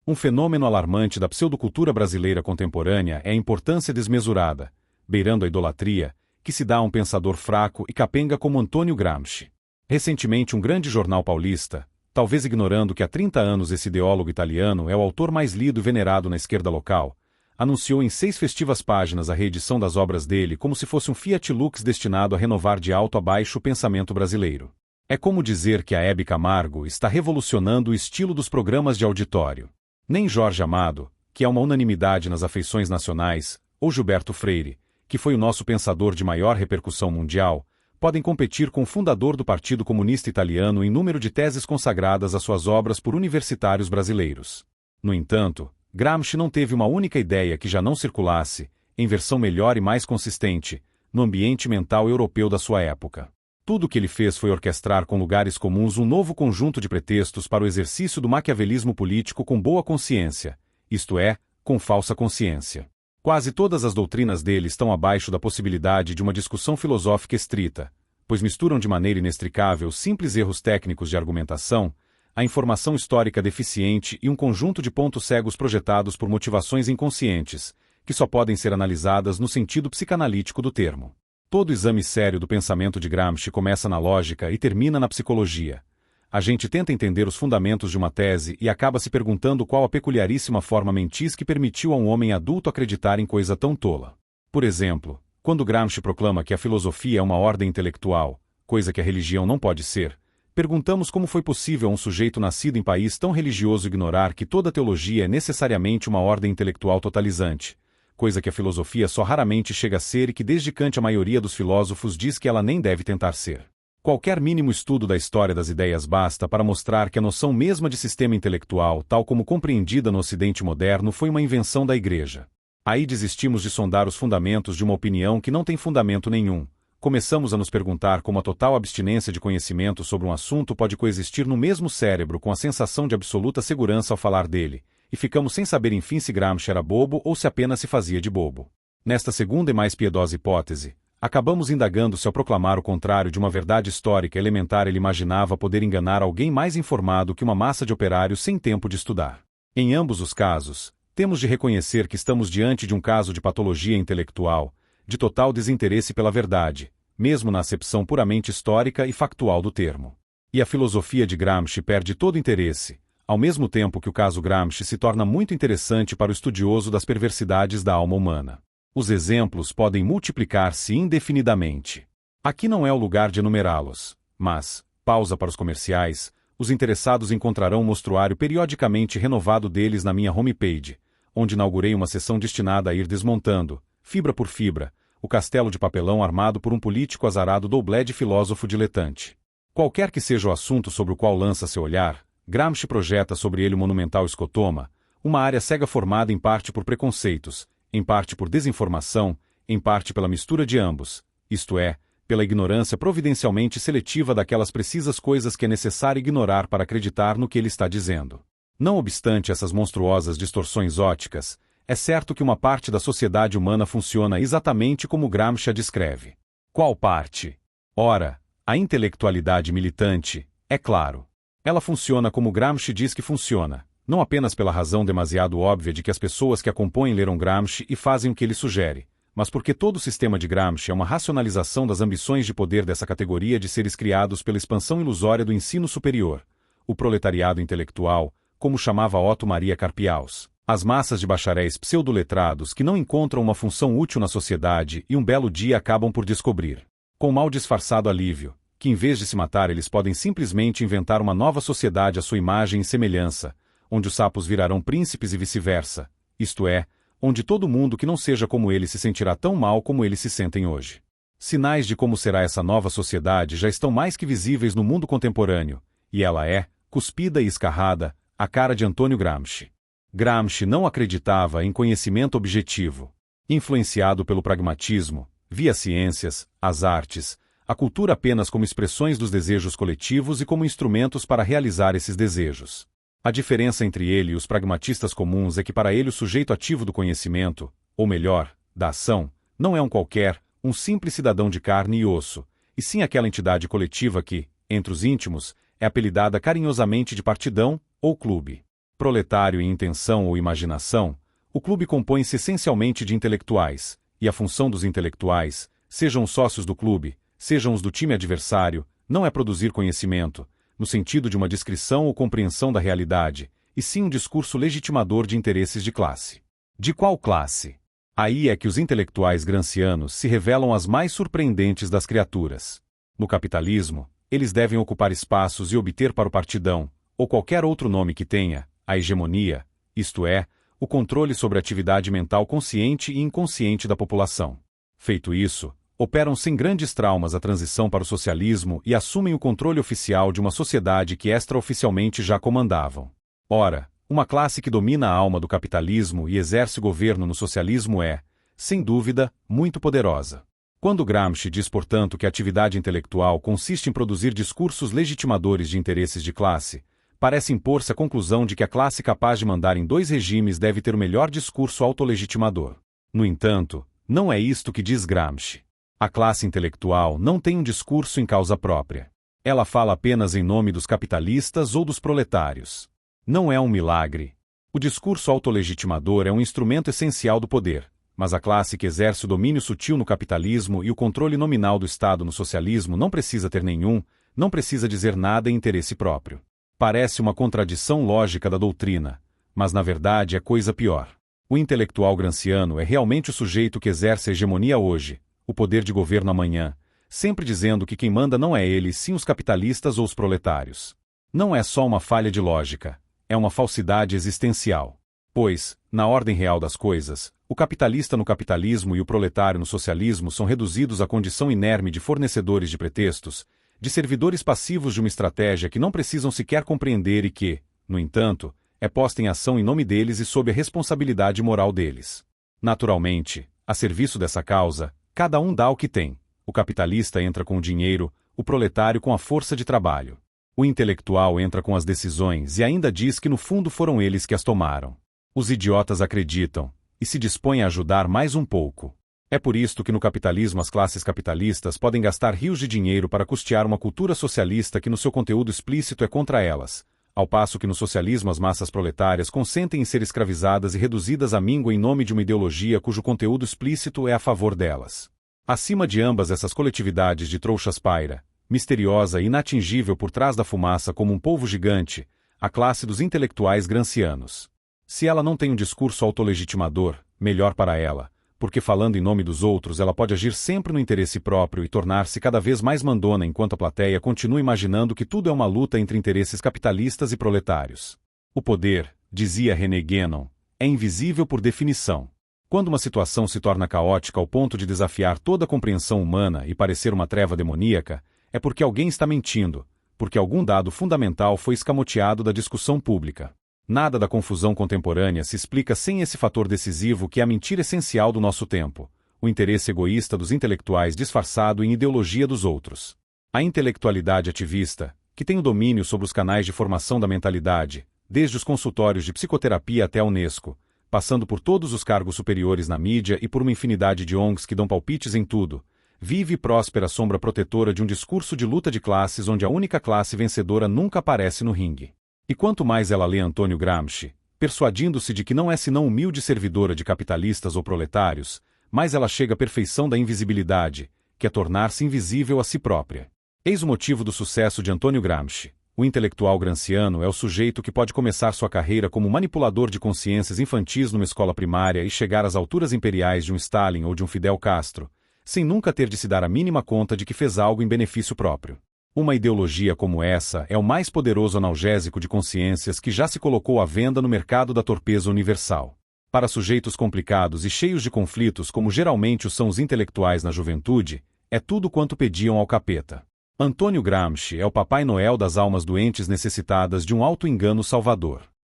Um fenômeno alarmante da pseudocultura brasileira contemporânea é a importância desmesurada, beirando a idolatria, que se dá a um pensador fraco e capenga como Antônio Gramsci. Recentemente um grande jornal paulista, talvez ignorando que há 30 anos esse ideólogo italiano é o autor mais lido e venerado na esquerda local, anunciou em 6 festivas páginas a reedição das obras dele como se fosse um Fiat Lux destinado a renovar de alto a baixo o pensamento brasileiro. É como dizer que a Hebe Camargo está revolucionando o estilo dos programas de auditório. Nem Jorge Amado, que é uma unanimidade nas afeições nacionais, ou Gilberto Freire, que foi o nosso pensador de maior repercussão mundial, podem competir com o fundador do Partido Comunista Italiano em número de teses consagradas às suas obras por universitários brasileiros. No entanto, Gramsci não teve uma única ideia que já não circulasse, em versão melhor e mais consistente, no ambiente mental europeu da sua época. Tudo o que ele fez foi orquestrar com lugares comuns um novo conjunto de pretextos para o exercício do maquiavelismo político com boa consciência, isto é, com falsa consciência. Quase todas as doutrinas dele estão abaixo da possibilidade de uma discussão filosófica estrita, pois misturam de maneira inextricável simples erros técnicos de argumentação, a informação histórica deficiente e um conjunto de pontos cegos projetados por motivações inconscientes, que só podem ser analisadas no sentido psicanalítico do termo. Todo exame sério do pensamento de Gramsci começa na lógica e termina na psicologia. A gente tenta entender os fundamentos de uma tese e acaba se perguntando qual a peculiaríssima forma mentis que permitiu a um homem adulto acreditar em coisa tão tola. Por exemplo, quando Gramsci proclama que a filosofia é uma ordem intelectual, coisa que a religião não pode ser, perguntamos como foi possível a um sujeito nascido em país tão religioso ignorar que toda teologia é necessariamente uma ordem intelectual totalizante, coisa que a filosofia só raramente chega a ser e que desde Kant a maioria dos filósofos diz que ela nem deve tentar ser. Qualquer mínimo estudo da história das ideias basta para mostrar que a noção mesma de sistema intelectual, tal como compreendida no Ocidente moderno, foi uma invenção da Igreja. Aí desistimos de sondar os fundamentos de uma opinião que não tem fundamento nenhum. Começamos a nos perguntar como a total abstinência de conhecimento sobre um assunto pode coexistir no mesmo cérebro com a sensação de absoluta segurança ao falar dele, e ficamos sem saber enfim se Gramsci era bobo ou se apenas se fazia de bobo. Nesta segunda e mais piedosa hipótese, acabamos indagando se ao proclamar o contrário de uma verdade histórica elementar ele imaginava poder enganar alguém mais informado que uma massa de operários sem tempo de estudar. Em ambos os casos, temos de reconhecer que estamos diante de um caso de patologia intelectual, de total desinteresse pela verdade, mesmo na acepção puramente histórica e factual do termo. E a filosofia de Gramsci perde todo interesse, ao mesmo tempo que o caso Gramsci se torna muito interessante para o estudioso das perversidades da alma humana. Os exemplos podem multiplicar-se indefinidamente. Aqui não é o lugar de enumerá-los, mas, pausa para os comerciais, os interessados encontrarão um mostruário periodicamente renovado deles na minha homepage, onde inaugurei uma seção destinada a ir desmontando, fibra por fibra, o castelo de papelão armado por um político azarado doublé de filósofo diletante. Qualquer que seja o assunto sobre o qual lança seu olhar, Gramsci projeta sobre ele o monumental escotoma, uma área cega formada em parte por preconceitos, em parte por desinformação, em parte pela mistura de ambos, isto é, pela ignorância providencialmente seletiva daquelas precisas coisas que é necessário ignorar para acreditar no que ele está dizendo. Não obstante essas monstruosas distorções óticas, é certo que uma parte da sociedade humana funciona exatamente como Gramsci a descreve. Qual parte? Ora, a intelectualidade militante, é claro. Ela funciona como Gramsci diz que funciona, não apenas pela razão demasiado óbvia de que as pessoas que a compõem leram Gramsci e fazem o que ele sugere, mas porque todo o sistema de Gramsci é uma racionalização das ambições de poder dessa categoria de seres criados pela expansão ilusória do ensino superior, o proletariado intelectual, como chamava Otto Maria Carpiaus, as massas de bacharéis pseudoletrados que não encontram uma função útil na sociedade e um belo dia acabam por descobrir, com mal disfarçado alívio, que em vez de se matar eles podem simplesmente inventar uma nova sociedade à sua imagem e semelhança, onde os sapos virarão príncipes e vice-versa, isto é, onde todo mundo que não seja como eles se sentirá tão mal como eles se sentem hoje. Sinais de como será essa nova sociedade já estão mais que visíveis no mundo contemporâneo, e ela é, cuspida e escarrada, a cara de Antônio Gramsci. Gramsci não acreditava em conhecimento objetivo. Influenciado pelo pragmatismo, via as ciências, as artes, a cultura apenas como expressões dos desejos coletivos e como instrumentos para realizar esses desejos. A diferença entre ele e os pragmatistas comuns é que para ele o sujeito ativo do conhecimento, ou melhor, da ação, não é um qualquer, um simples cidadão de carne e osso, e sim aquela entidade coletiva que, entre os íntimos, é apelidada carinhosamente de partidão ou clube. Proletário em intenção ou imaginação, o clube compõe-se essencialmente de intelectuais, e a função dos intelectuais, sejam os sócios do clube, sejam os do time adversário, não é produzir conhecimento, no sentido de uma descrição ou compreensão da realidade, e sim um discurso legitimador de interesses de classe. De qual classe? Aí é que os intelectuais gramscianos se revelam as mais surpreendentes das criaturas. No capitalismo, eles devem ocupar espaços e obter para o partidão, ou qualquer outro nome que tenha, a hegemonia, isto é, o controle sobre a atividade mental consciente e inconsciente da população. Feito isso, operam sem grandes traumas a transição para o socialismo e assumem o controle oficial de uma sociedade que extraoficialmente já comandavam. Ora, uma classe que domina a alma do capitalismo e exerce o governo no socialismo é, sem dúvida, muito poderosa. Quando Gramsci diz, portanto, que a atividade intelectual consiste em produzir discursos legitimadores de interesses de classe, parece impor-se a conclusão de que a classe capaz de mandar em dois regimes deve ter o melhor discurso autolegitimador. No entanto, não é isto que diz Gramsci. A classe intelectual não tem um discurso em causa própria. Ela fala apenas em nome dos capitalistas ou dos proletários. Não é um milagre. O discurso autolegitimador é um instrumento essencial do poder, mas a classe que exerce o domínio sutil no capitalismo e o controle nominal do Estado no socialismo não precisa ter nenhum, não precisa dizer nada em interesse próprio. Parece uma contradição lógica da doutrina, mas na verdade é coisa pior. O intelectual gramsciano é realmente o sujeito que exerce a hegemonia hoje, o poder de governo amanhã, sempre dizendo que quem manda não é ele, sim os capitalistas ou os proletários. Não é só uma falha de lógica, é uma falsidade existencial. Pois, na ordem real das coisas, o capitalista no capitalismo e o proletário no socialismo são reduzidos à condição inerme de fornecedores de pretextos, de servidores passivos de uma estratégia que não precisam sequer compreender e que, no entanto, é posta em ação em nome deles e sob a responsabilidade moral deles. Naturalmente, a serviço dessa causa, cada um dá o que tem. O capitalista entra com o dinheiro, o proletário com a força de trabalho. O intelectual entra com as decisões e ainda diz que no fundo foram eles que as tomaram. Os idiotas acreditam, e se dispõem a ajudar mais um pouco. É por isto que no capitalismo as classes capitalistas podem gastar rios de dinheiro para custear uma cultura socialista que no seu conteúdo explícito é contra elas, ao passo que no socialismo as massas proletárias consentem em ser escravizadas e reduzidas à míngua em nome de uma ideologia cujo conteúdo explícito é a favor delas. Acima de ambas essas coletividades de trouxas paira, misteriosa e inatingível por trás da fumaça como um polvo gigante, a classe dos intelectuais gramscianos. Se ela não tem um discurso autolegitimador, melhor para ela, porque falando em nome dos outros ela pode agir sempre no interesse próprio e tornar-se cada vez mais mandona enquanto a plateia continua imaginando que tudo é uma luta entre interesses capitalistas e proletários. O poder, dizia René Guénon, é invisível por definição. Quando uma situação se torna caótica ao ponto de desafiar toda a compreensão humana e parecer uma treva demoníaca, é porque alguém está mentindo, porque algum dado fundamental foi escamoteado da discussão pública. Nada da confusão contemporânea se explica sem esse fator decisivo que é a mentira essencial do nosso tempo, o interesse egoísta dos intelectuais disfarçado em ideologia dos outros. A intelectualidade ativista, que tem o domínio sobre os canais de formação da mentalidade, desde os consultórios de psicoterapia até a Unesco, passando por todos os cargos superiores na mídia e por uma infinidade de ONGs que dão palpites em tudo, vive e próspera sombra protetora de um discurso de luta de classes onde a única classe vencedora nunca aparece no ringue. E quanto mais ela lê Antônio Gramsci, persuadindo-se de que não é senão humilde servidora de capitalistas ou proletários, mais ela chega à perfeição da invisibilidade, que é tornar-se invisível a si própria. Eis o motivo do sucesso de Antônio Gramsci. O intelectual gramsciano é o sujeito que pode começar sua carreira como manipulador de consciências infantis numa escola primária e chegar às alturas imperiais de um Stalin ou de um Fidel Castro, sem nunca ter de se dar a mínima conta de que fez algo em benefício próprio. Uma ideologia como essa é o mais poderoso analgésico de consciências que já se colocou à venda no mercado da torpeza universal. Para sujeitos complicados e cheios de conflitos como geralmente o são os intelectuais na juventude, é tudo quanto pediam ao capeta. Antônio Gramsci é o Papai Noel das almas doentes necessitadas de um auto-engano salvador.